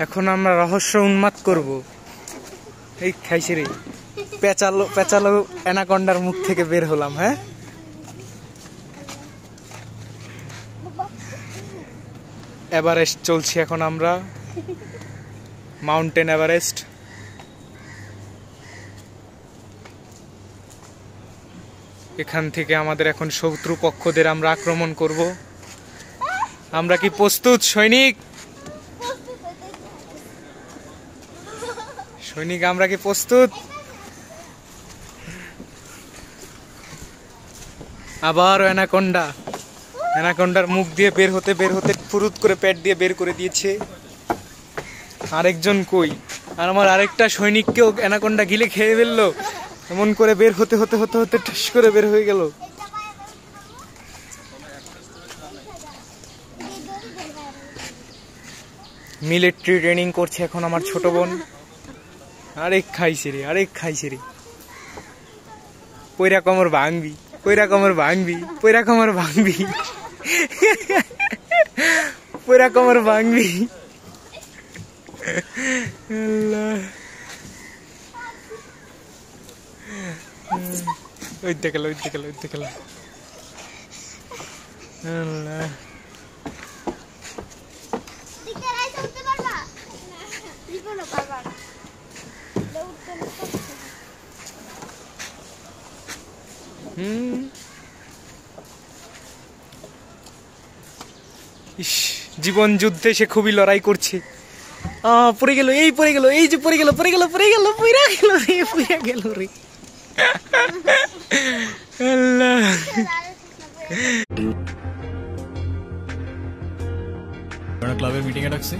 এখন আমরা রহস্য উন্মাদ করব। এই খাইছে রে, পেঁচালো পেঁচালো অ্যানাকন্ডার মুখ থেকে বের হলাম। হ্যাঁ, এভারেস্ট চলছি এখন আমরা, মাউন্টেন এভারেস্ট। এখান থেকে আমাদের এখন শত্রু পক্ষদের আমরা আক্রমণ করব। আমরা কি প্রস্তুত সৈনিক? সৈনিক আমরা কি প্রস্তুত? আবার অ্যানাকন্ডা, অ্যানাকন্ডার মুখ দিয়ে বের হতে ফুরুত করে পেট দিয়ে বের করে দিয়েছে। আরেকজন কই? আর আমার আরেকটা সৈনিককেও অ্যানাকন্ডা গিলে খেয়ে ফেললো। এমন করে বের হতে ঠাস করে বের হয়ে গেল। মিলিটারি ট্রেনিং করছে এখন আমার ছোট বোন। আরেক খাইছে রে, পয়রা কমর ভাঙবি, পয়রা কমর ভাঙবি, পয়রা কমর ভাঙবি, পয়রা কমর ভাঙবি। ওই দেখল। জীবন যুদ্ধে সে খুবই লড়াই করছে। পড়ে গেল, এই যে পড়ে গেল রে। আল্লাহ, ক্লাবের মিটিং এ ডাকছে।